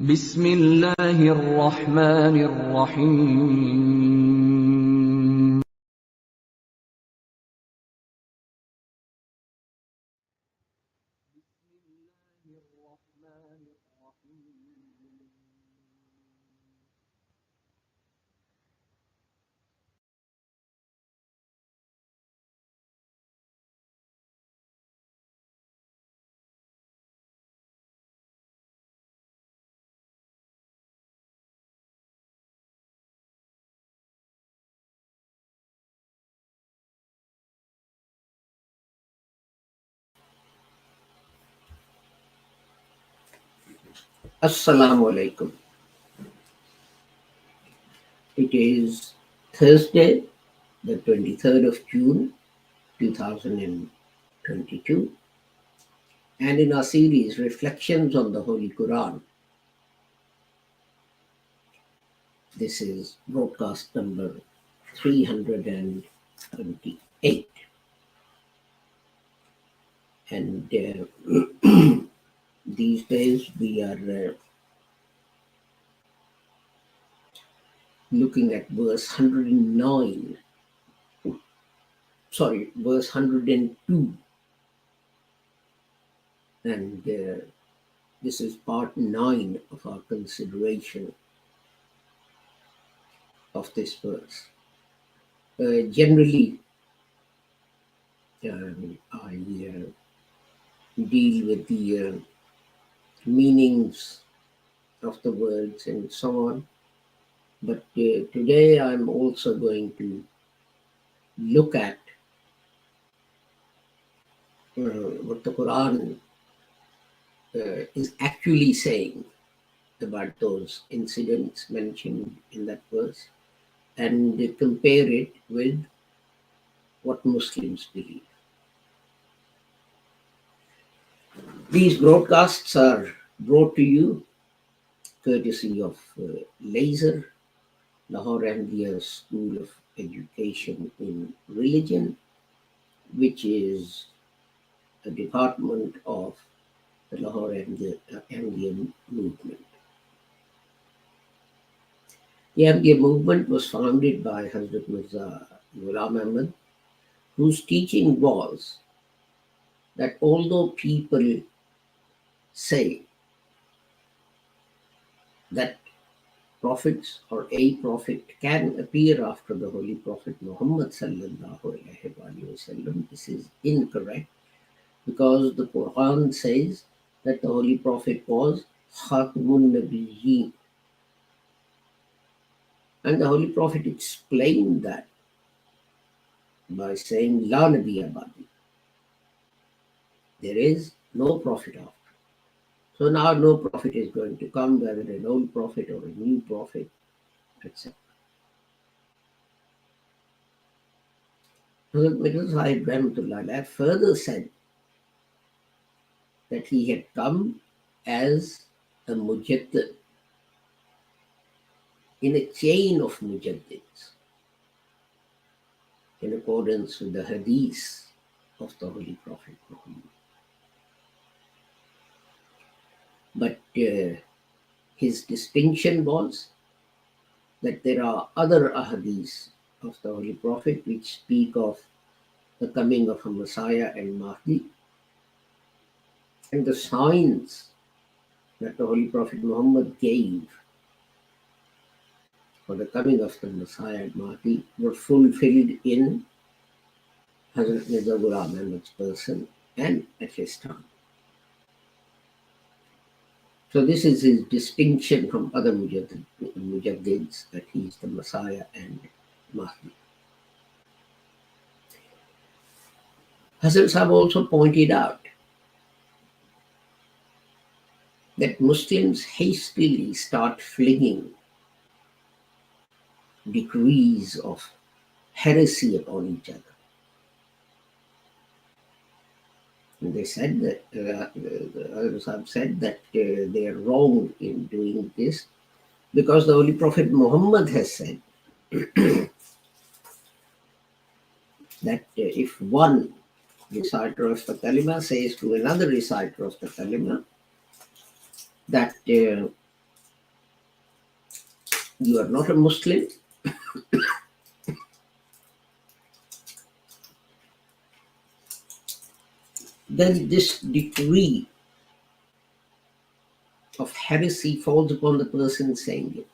بسم الله الرحمن الرحيم Assalamu alaikum. It is Thursday, the 23rd of June, 2022, and in our series Reflections on the Holy Quran, this is broadcast number 328. And these days we are looking at verse 109, verse 102. And this is part 9 of our consideration of this verse. Generally, I deal with the meanings of the words and so on. But today I'm also going to look at what the Quran is actually saying about those incidents mentioned in that verse and compare it with what Muslims believe. These broadcasts are brought to you courtesy of Laser, Lahore and School of Education in Religion, which is a department of the Lahore Ahmadiyya movement. The Ahmadiyya movement was founded by Hazrat Mirza Ghulam Ahmad, whose teaching was that although people say that prophets or a prophet can appear after the Holy Prophet Muhammad sallallahu alaihi wasallam, this is incorrect, because the Quran says that the Holy Prophet was Khatamun Nabiyyin. And the Holy Prophet explained that by saying, La Nabiyya Ba'di. There is no prophet after. So now no prophet is going to come, whether an old prophet or a new prophet, etc. Hazrat Mirza Sahib Rahmatullah further said that he had come as a mujaddid in a chain of mujaddids, in accordance with the hadith of the Holy Prophet Muhammad. But his distinction was that there are other ahadith of the Holy Prophet which speak of the coming of a Messiah and Mahdi, and the signs that the Holy Prophet Muhammad gave for the coming of the Messiah and Mahdi were fulfilled in Hazrat Mirza Ghulam Ahmad's person and at his time. So this is his distinction from other mujaddids, that he is the Messiah and Mahdi. Hazrat Sahib also pointed out that Muslims hastily start flinging decrees of heresy upon each other. And they said that Hazrat Sahib said that they are wrong in doing this, because the Holy Prophet Muhammad has said that if one reciter of the kalima says to another reciter of the kalima that you are not a Muslim, then this decree of heresy falls upon the person saying it.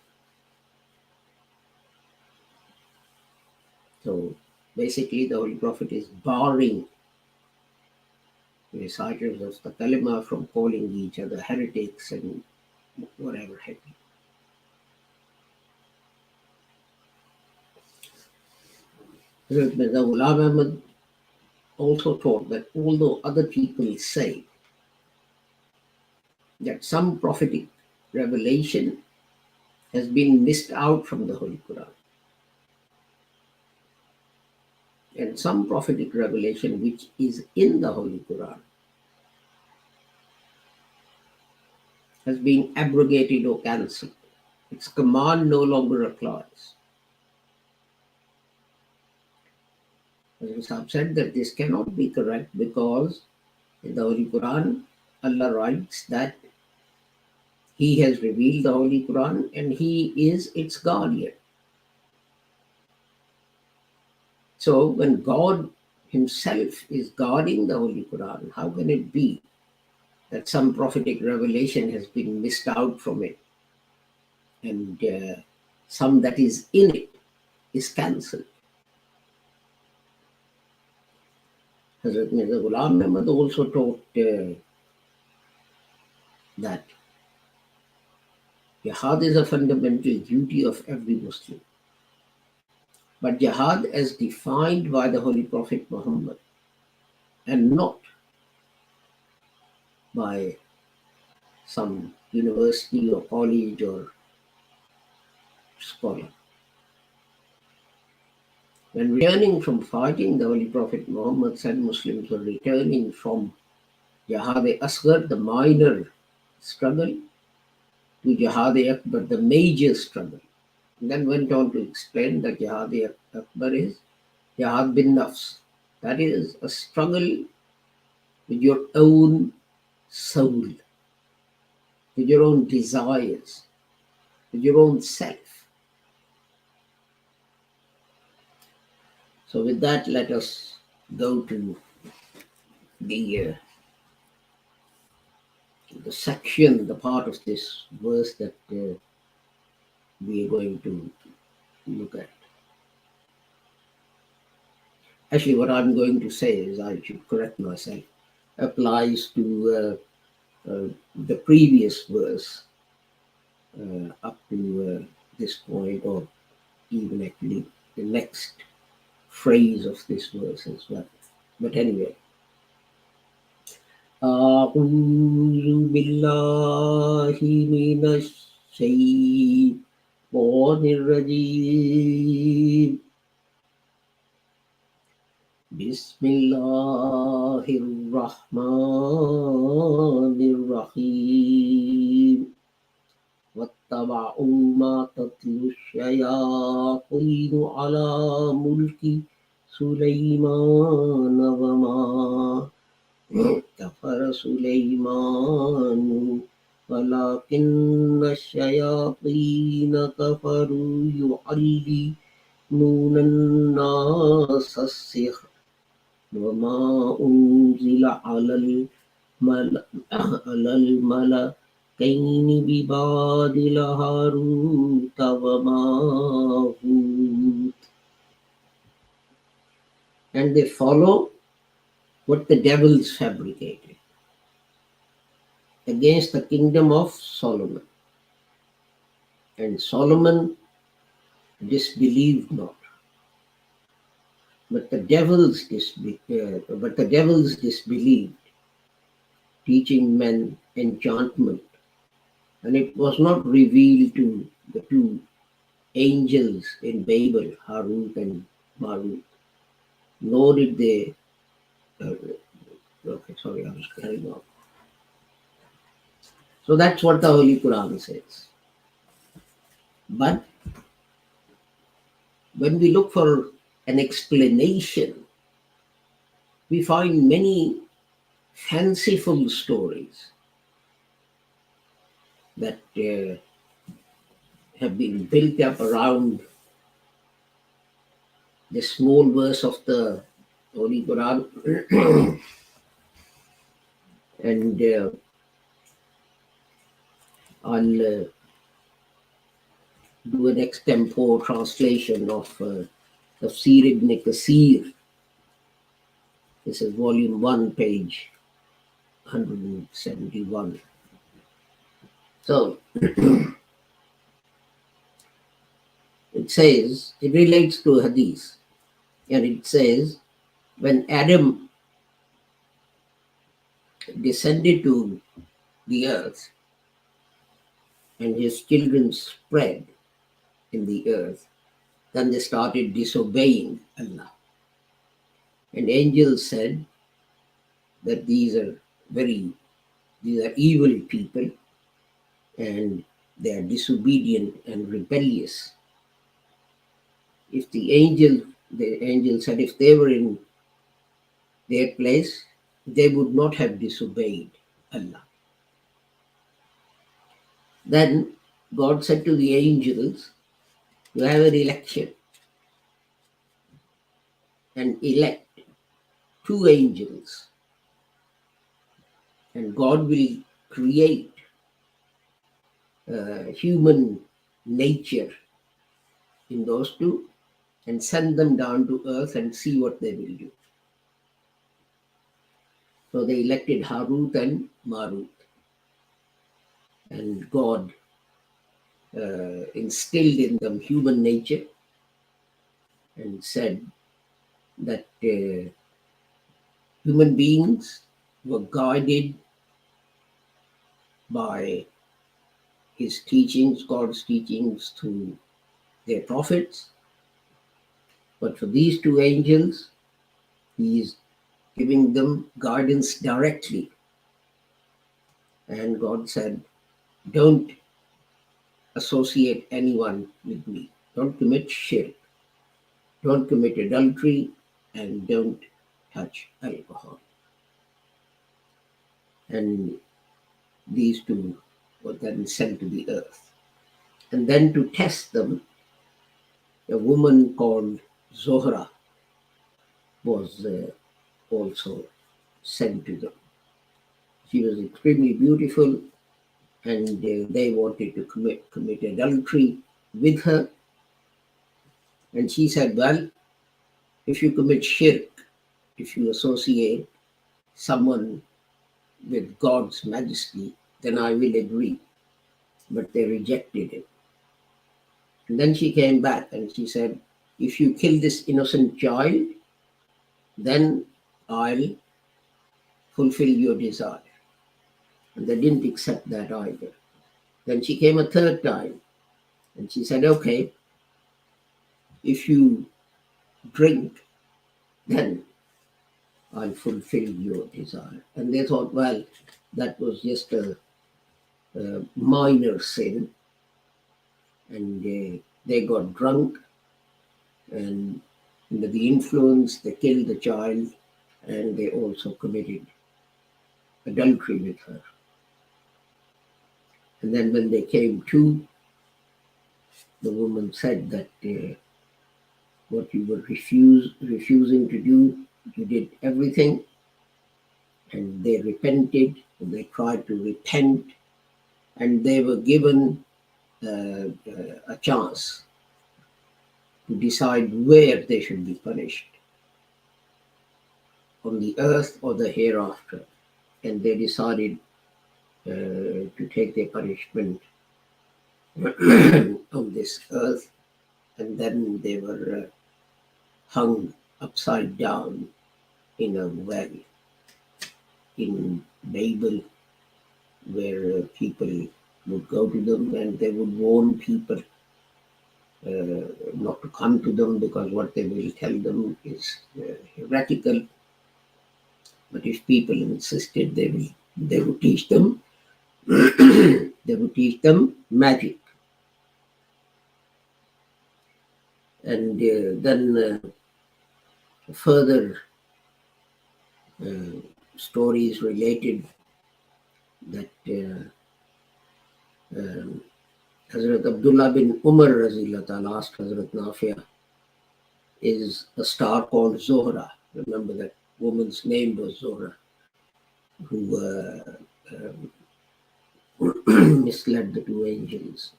So basically, the Holy Prophet is barring reciters of the kalima from calling each other heretics and whatever have you. Hazrat Mirza Ghulam Ahmad also taught that although other people say that some prophetic revelation has been missed out from the Holy Quran, and some prophetic revelation which is in the Holy Quran has been abrogated or cancelled. Its command no longer applies. As Sahib said that this cannot be correct because in the Holy Quran, Allah writes that He has revealed the Holy Quran and He is its guardian. So when God Himself is guarding the Holy Quran, how can it be that some prophetic revelation has been missed out from it and some that is in it is cancelled? Hazrat Mirza Ghulam Ahmad also taught that jihad is a fundamental duty of every Muslim. But jihad as defined by the Holy Prophet Muhammad and not by some university or college or scholar. When returning from fighting, the Holy Prophet Muhammad said Muslims were returning from Jihad-e-Asghar, the minor struggle, to Jihad-e-Akbar, the major struggle. And then went on to explain that Jihad-e-Akbar is Jihad bin Nafs. That is a struggle with your own soul, with your own desires, with your own self. So with that, let us go to the section, the part of this verse that we are going to look at. Actually, what I'm going to say is, I should correct myself, applies to the previous verse up to this point, or even actually the next phrase of this verse as well. But anyway, أعوذ بالله من الشيطان الرجيم بسم الله الرحمن الرحيم واتبعوا ما تتلو الشياطين على ملك سليمان وما كفر سليمان ولكن الشياطين كفروا يعلمون الناس السحر وما أنزل على الملكين ببابل هاروت وماروت. And they follow what the devils fabricated against the kingdom of Solomon. And Solomon disbelieved not, but the devils disbelieved, teaching men enchantment. And it was not revealed to the two angels in Babel, Haaroot and Maaroot, nor did they okay, sorry, I was carrying on. So that's what the Holy Quran says. But when we look for an explanation, we find many fanciful stories that have been built up around the small verse of the Holy Quran. And I'll do an extempore translation of Tafsir ibn Kasir. This is volume 1, page 171. So it says, it relates to hadith, and it says, when Adam descended to the earth and his children spread in the earth, then they started disobeying Allah. And angels said that these are evil people, and they are disobedient and rebellious. If the angel said if they were in their place, they would not have disobeyed Allah. Then God said to the angels, you have an election, and elect 2 angels, and God will create human nature in those 2 and send them down to earth and see what they will do. So they elected Haaroot and Maaroot, and God instilled in them human nature and said that human beings were guided by his teachings, God's teachings through their prophets. But for these 2 angels, he is giving them guidance directly. And God said, don't associate anyone with me. Don't commit shirk. Don't commit adultery, and don't touch alcohol. And these 2 were then sent to the earth. And then to test them, a woman called Zohra was also sent to them. She was extremely beautiful, and they wanted to commit adultery with her. And she said, well, if you commit shirk, if you associate someone with God's majesty, then I will agree. But they rejected it. And then she came back and she said, if you kill this innocent child, then I'll fulfill your desire. And they didn't accept that either. Then she came a 3rd time and she said, okay, if you drink, then I'll fulfill your desire. And they thought, well, that was just a minor sin. And they got drunk, and under the influence, they killed the child, and they also committed adultery with her. And then when they came to, the woman said that what you were refusing to do, you did everything. And they repented, and they tried to repent, and they were given a chance to decide where they should be punished, on the earth or the hereafter. And they decided to take their punishment on this earth, and then they were hung upside down in a well in Babel, where people would go to them and they would warn people not to come to them because what they will tell them is heretical. But if people insisted, they would teach them they would teach them magic. And then further stories related that Hazrat Abdullah bin Umar Razillah Ta'ala asked Hazrat Nafia, is a star called Zohra. Remember that woman's name was Zohra, who misled the two angels.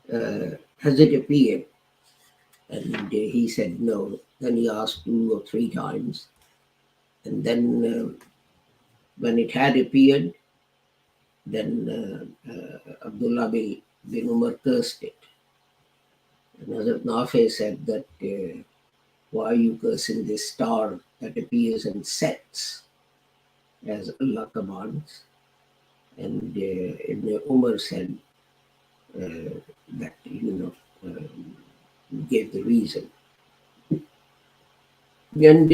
Has it appeared? And he said no. Then he asked 2 or 3 times. And then when it had appeared, then Abdullah bin Umar cursed it. And Hazrat Nafi said that, why are you cursing this star that appears and sets as Allah commands? And Ibn Umar said that, gave the reason. And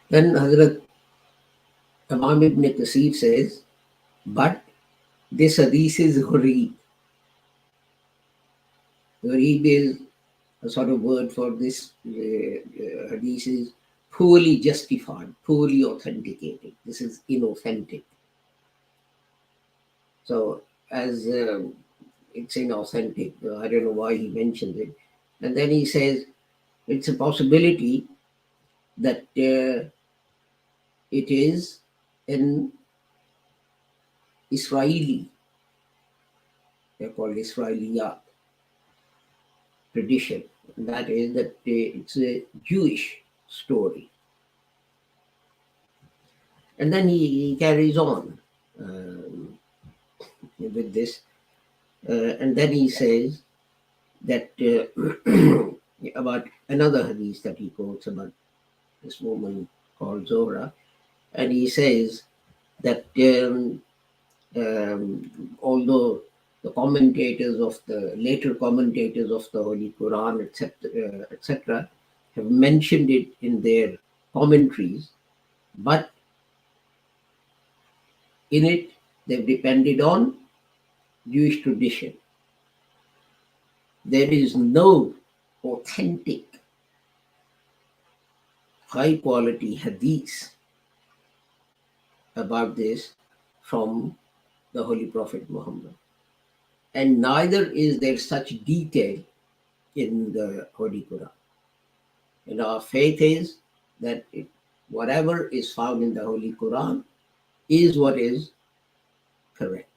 then Hazrat Imam Ibn Kasir says, but this hadith is gharib. Gharib is a sort of word for this hadith is poorly justified, poorly authenticated. This is inauthentic. So as it's inauthentic, I don't know why he mentions it. And then he says it's a possibility that it is an Israeli, they're called Israeliyat tradition. And that is that it's a Jewish story. And then he carries on with this. And then he says that about another hadith that he quotes about this woman called Zohra. And he says that although the later commentators of the Holy Quran, etc., have mentioned it in their commentaries, but in it they've depended on Jewish tradition. There is no authentic, high quality hadith about this from the Holy Prophet Muhammad. And neither is there such detail in the Holy Quran. And our faith is that whatever is found in the Holy Quran is what is correct.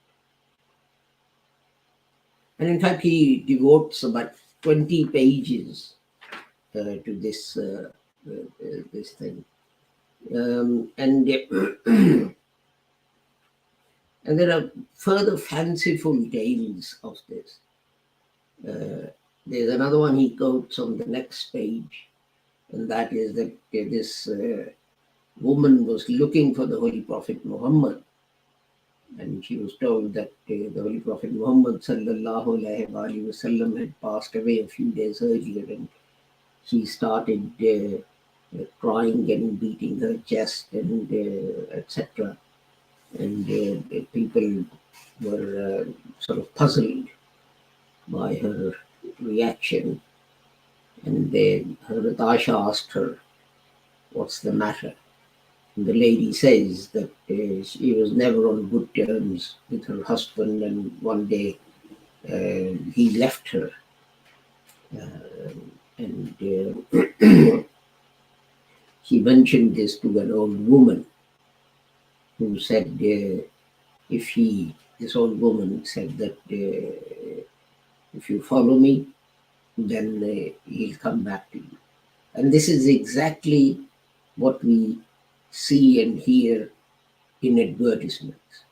And in fact, he devotes about 20 pages to this this thing. And there are further fanciful tales of this. There's another one he quotes on the next page, and that is that this woman was looking for the Holy Prophet Muhammad, and she was told that the Holy Prophet Muhammad sallallahu alaihi wasallam had passed away a few days earlier, and she started crying and beating her chest and etc. And people were sort of puzzled by her reaction. And Hazrat Aisha asked her, what's the matter? And the lady says that she was never on good terms with her husband, and one day he left her. And she mentioned this to an old woman who said, this old woman said that if you follow me, then he'll come back to you. And this is exactly what we see and hear in advertisements,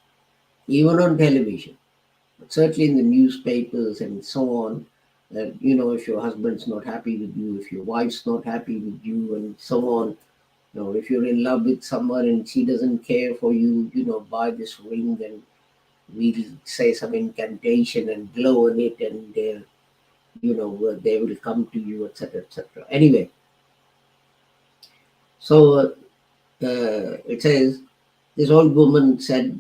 even on television, but certainly in the newspapers and so on. That, if your husband's not happy with you, if your wife's not happy with you, and so on. If you're in love with someone and she doesn't care for you, buy this ring and we'll say some incantation and blow on it, and they will come to you, etc., etc. Anyway, so it says this old woman said,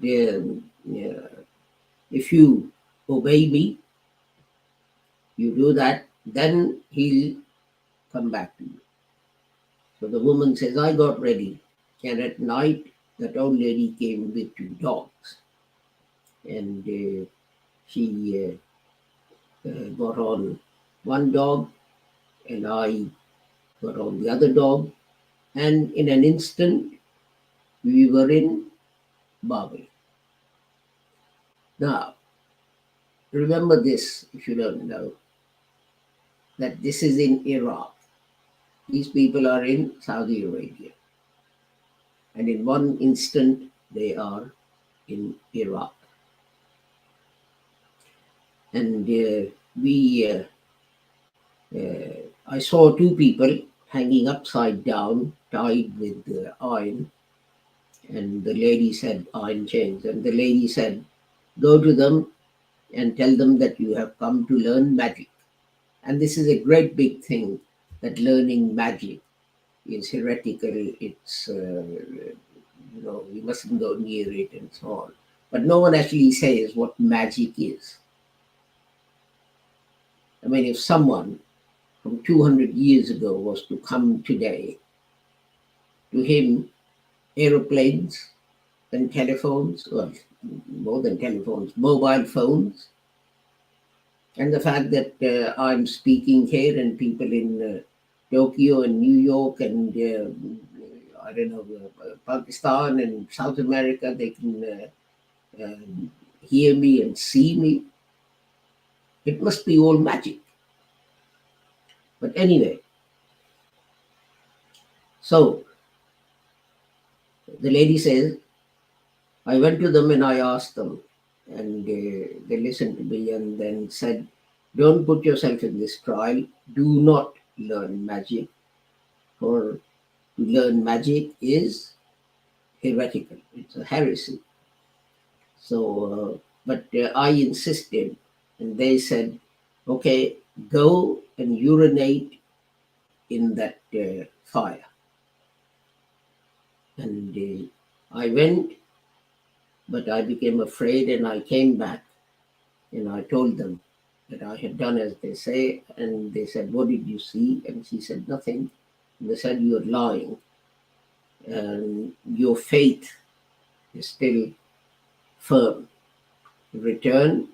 if you obey me, you do that, then he'll come back to you. So the woman says, I got ready, and at night that old lady came with 2 dogs. and she got on one dog, and I got on the other dog, and in an instant we were in Babel. Now, remember this, if you don't know, that this is in Iraq. These people are in Saudi Arabia. And in one instant, they are in Iraq. And I saw two people hanging upside down, tied with iron. And the lady said, iron chains. And the lady said, go to them and tell them that you have come to learn magic. And this is a great big thing, that learning magic is heretical. It's, we mustn't go near it and so on. But no one actually says what magic is. I mean, if someone from 200 years ago was to come today, to him, aeroplanes and telephones, well, more than telephones, mobile phones, and the fact that I'm speaking here and people in Tokyo and New York and I don't know, Pakistan and South America, they can hear me and see me. It must be all magic. But anyway, so the lady says, I went to them and I asked them, and they listened to me and then said, don't put yourself in this trial. Do not learn magic, for to learn magic is heretical. It's a heresy. So, but I insisted, and they said, okay, go and urinate in that fire. And I went, but I became afraid, and I came back, and I told them that I had done as they say, and they said, what did you see? And she said, nothing. And they said, you're lying, and your faith is still firm. Return,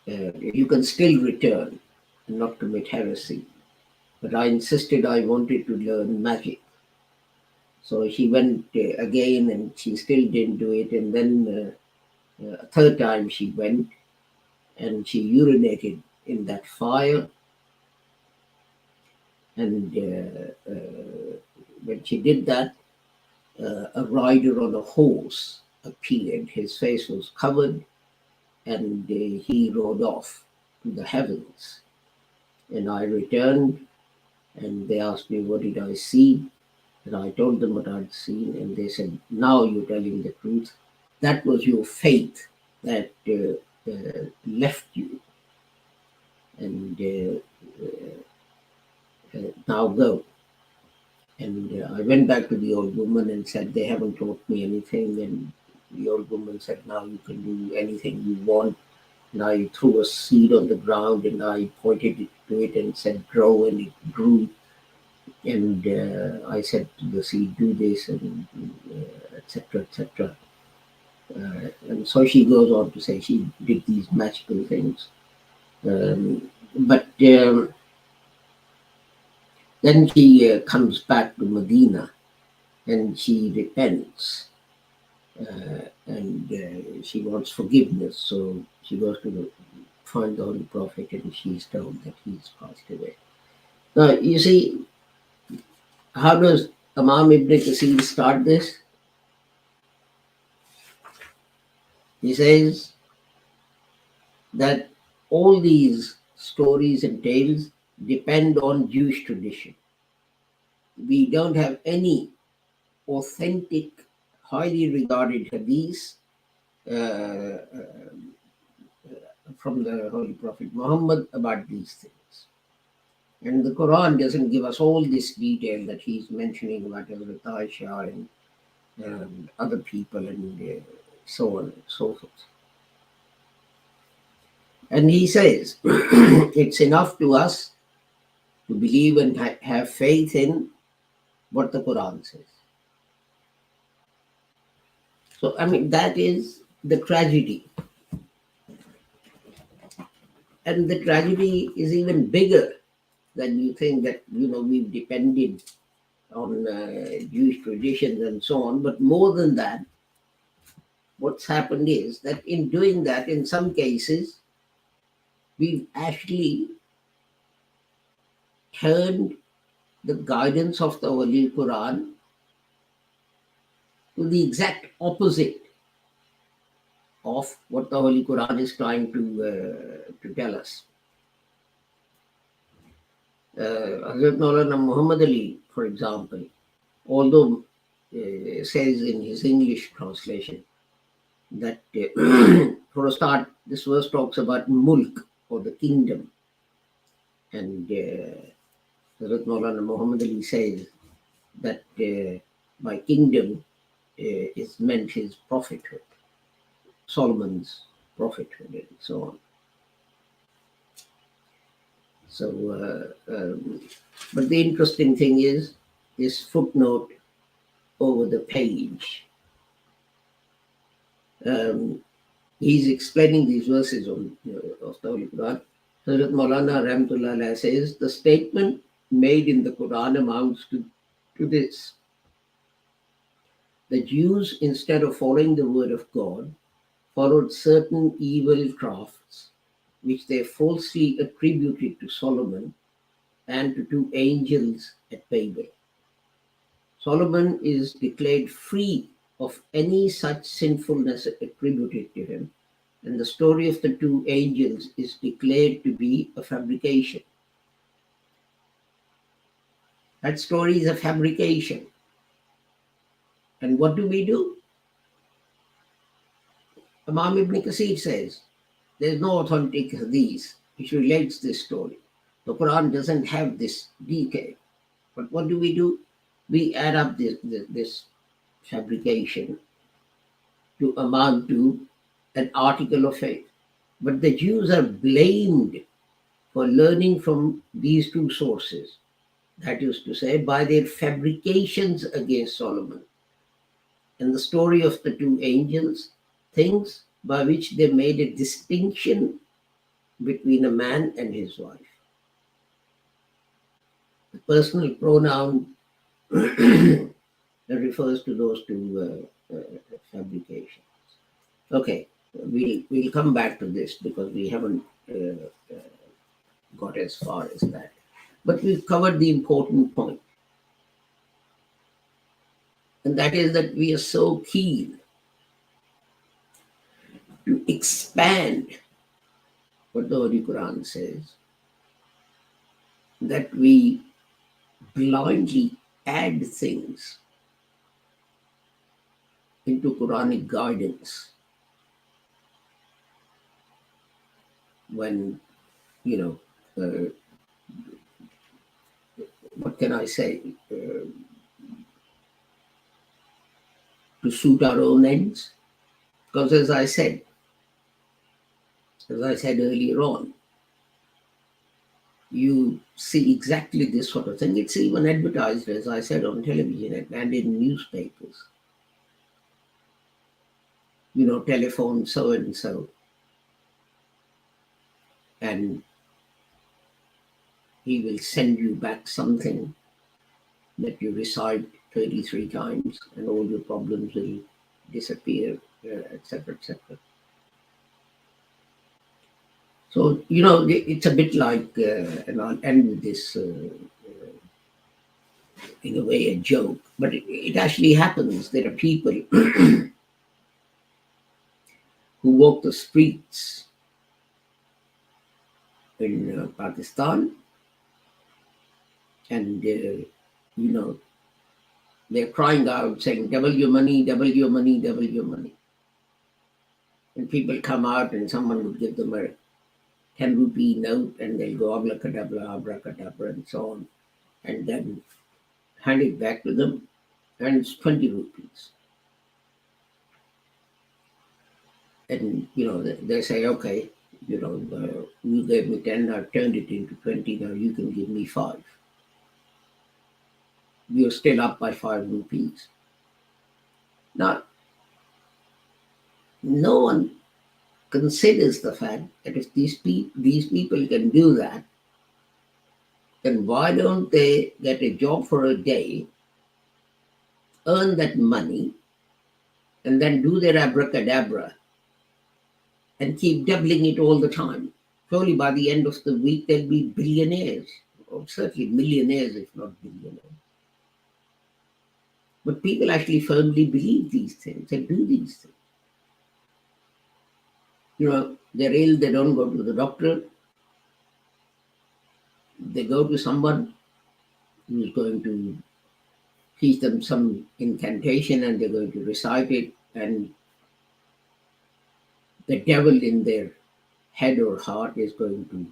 you can still return and not commit heresy. But I insisted I wanted to learn magic. So she went again, and she still didn't do it. And then a third time she went, and she urinated in that fire. And when she did that, a rider on a horse appeared. His face was covered, and he rode off to the heavens. And I returned, and they asked me, what did I see? And I told them what I'd seen, and they said, now you're telling the truth. That was your faith that left you. And now go. And I went back to the old woman and said, they haven't taught me anything. And the old woman said, now you can do anything you want. And I threw a seed on the ground, and I pointed to it and said, grow, and it grew. And I said to the seed, do this, and etc., etc. And so she goes on to say she did these magical things. But then she comes back to Medina, and she repents, and she wants forgiveness. So she goes to find the Holy Prophet, and she's told that he's passed away. Now, you see, how does Imam Ibn Kathir start this? He says that all these stories and tales depend on Jewish tradition. We don't have any authentic, highly regarded hadith from the Holy Prophet Muhammad about these things. And the Quran doesn't give us all this detail that he's mentioning about Hazrat Aisha and other people and so on and so forth. And he says, it's enough to us to believe and have faith in what the Quran says. So, I mean, that is the tragedy. And the tragedy is even bigger than you think, that, we've depended on Jewish traditions and so on. But more than that, what's happened is that in doing that, in some cases, we've actually turned the guidance of the Holy Quran to the exact opposite of what the Holy Quran is trying to tell us. Hazrat Maulana Muhammad Ali, for example, although says in his English translation that for a start, this verse talks about mulk, or the kingdom, and Hazrat Maulana Muhammad Ali says that by kingdom is meant his prophethood, Solomon's prophethood, and so on. So, but the interesting thing is this footnote over the page. He's explaining these verses of the Holy Quran. Hazrat Maulana Rahmatullah Alayhi says, the statement made in the Quran amounts to this. The Jews, instead of following the word of God, followed certain evil crafts, which they falsely attributed to Solomon and to two angels at Babel. Solomon is declared free of any such sinfulness attributed to him, and the story of the two angels is declared to be a fabrication. That story is a fabrication. And what do? Imam Ibn Kathir says there is no authentic hadith which relates this story. The Quran doesn't have this detail. But what do? We add up this fabrication to amount to an article of faith. But the Jews are blamed for learning from these two sources, that is to say, by their fabrications against Solomon and the story of the two angels, things by which they made a distinction between a man and his wife. The personal pronoun refers to those two fabrications. Okay, we'll come back to this because we haven't got as far as that. But we've covered the important point. And that is that we are so keen to expand what the Holy Quran says that we blindly add things into Quranic guidance when, what can I say, to suit our own ends. Because as I said earlier on, you see exactly this sort of thing. It's even advertised, as I said, on television and in newspapers. Telephone so and so, and he will send you back something that you recite 33 times, and all your problems will disappear, etc., etc. So, it's a bit like, and I'll end with this, in a way, a joke, but it actually happens. There are people who walk the streets in Pakistan, and, they're crying out saying, double your money, double your money, double your money. And people come out and someone would give them a 10 rupee note and they'll go abracadabra, abracadabra, and so on, and then hand it back to them, and it's 20 rupees. And, they say, okay, you gave me 10, I've turned it into 20, now you can give me 5. You're still up by 5 rupees. Now, no one considers the fact that if these people can do that, then why don't they get a job for a day, earn that money, and then do their abracadabra and keep doubling it all the time? Surely by the end of the week, they'll be billionaires, or certainly millionaires, if not billionaires. But people actually firmly believe these things and do these things. They're ill, they don't go to the doctor. They go to someone who's going to teach them some incantation and they're going to recite it, and the devil in their head or heart is going to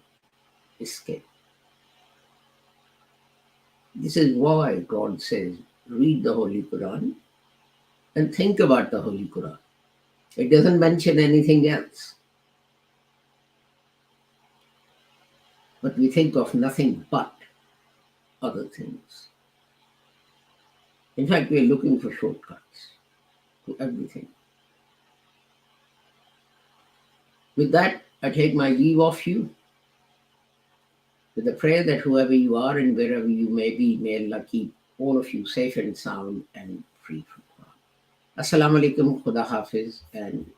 escape. This is why God says, read the Holy Quran and think about the Holy Quran. It doesn't mention anything else. But we think of nothing but other things. In fact, we're looking for shortcuts to everything. With that, I take my leave of you with the prayer that whoever you are and wherever you may be, may Allah keep all of you safe and sound and free from harm. Assalamu alaikum, Khuda Hafiz, and